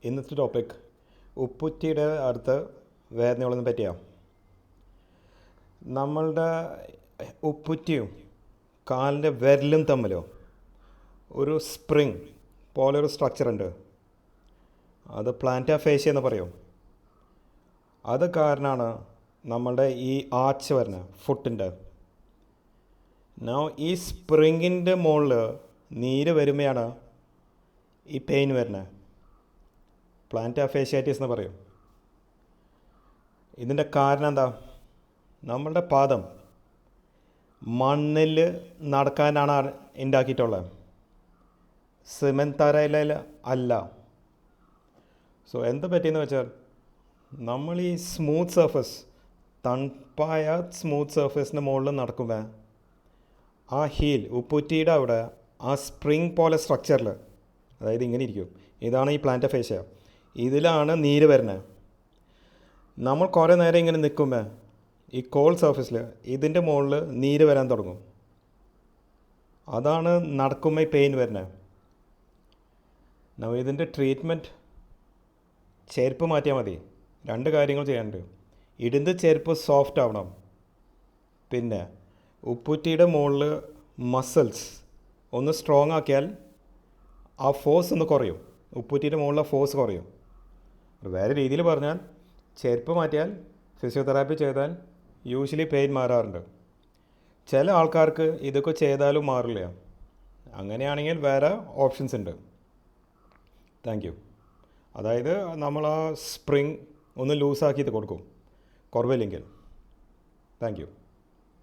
ഇന്നത്തെ ടോപ്പിക് ഉപ്പുറ്റിയുടെ അടുത്ത് വേദനകളൊന്നും പറ്റിയാണ്. നമ്മളുടെ ഉപ്പുറ്റിയും കാലിൻ്റെ വിരലും തമ്മിലോ ഒരു സ്പ്രിങ് പോലൊരു സ്ട്രക്ചർ ഉണ്ട്. അത് പ്ലാന്റാ ഫേഷ്യ എന്ന് പറയും. അത് കാരണമാണ് നമ്മളുടെ ഈ ആർച്ച് വരുന്നത് ഫുട്ടിൻ്റെ. ഈ സ്പ്രിങ്ങിൻ്റെ മുകളിൽ നീര് വരുമ്പോഴാണ് ഈ പെയിൻ വരുന്നത്. പ്ലാന്റാ ഫേഷ്യാറ്റിസ് എന്ന് പറയും. ഇതിൻ്റെ കാരണം എന്താ? നമ്മളുടെ പാദം മണ്ണിൽ നടക്കാനാണ് ഉണ്ടാക്കിയിട്ടുള്ളത്, സിമെൻറ്റ് തറയിൽ അല്ല. സോ എന്ത് പറ്റിയെന്ന് വെച്ചാൽ നമ്മൾ ഈ സ്മൂത്ത് സർഫസ്, തണുപ്പായ സ്മൂത്ത് സർഫസിൻ്റെ മുകളിൽ നടക്കുമ്പോൾ ആ ഹീൽ ഉപ്പുറ്റിയുടെ അവിടെ ആ സ്പ്രിങ് പോലെ സ്ട്രക്ചറിൽ, അതായത് ഇങ്ങനെ ഇരിക്കും, ഇതാണ് ഈ പ്ലാന്റാ ഫേഷ്യ. ഇതിലാണ് നീര് വരുന്നത്. നമ്മൾ കുറേ നേരം ഇങ്ങനെ നിൽക്കുമ്പോൾ ഈ കോൾഡ് സർഫസിൽ ഇതിൻ്റെ മുകളിൽ നീര് വരാൻ തുടങ്ങും. അതാണ് നടക്കുമ്പോൾ ഈ പെയിൻ വരുന്നത്. ഇതിൻ്റെ ട്രീറ്റ്മെൻറ്റ് ചെരുപ്പ് മാറ്റിയാൽ മതി. 2 കാര്യങ്ങൾ ചെയ്യാനുണ്ട്. ഇടുന്ന ചെരുപ്പ് സോഫ്റ്റ് ആവണം. പിന്നെ ഉപ്പുറ്റിയുടെ മുകളിൽ മസിൽസ് ഒന്ന് സ്ട്രോങ് ആക്കിയാൽ ആ ഫോഴ്സ് ഒന്ന് കുറയും. ഉപ്പുറ്റിയുടെ മുകളിലെ ഫോഴ്സ് കുറയും. വേറെ രീതിയിൽ പറഞ്ഞാൽ ചെരുപ്പ് മാറ്റിയാൽ, ഫിസിയോതെറാപ്പി ചെയ്താൽ യൂഷ്വലി പെയിൻ മാറാറുണ്ട്. ചില ആൾക്കാർക്ക് ഇതൊക്കെ ചെയ്താലും മാറില്ല. അങ്ങനെയാണെങ്കിൽ വേറെ ഓപ്ഷൻസ് ഉണ്ട്. Thank you. അതായത് നമ്മൾ ആ സ്പ്രിങ് ഒന്ന് ലൂസാക്കിയിട്ട് കൊടുക്കും കുറവില്ലെങ്കിൽ. Thank you.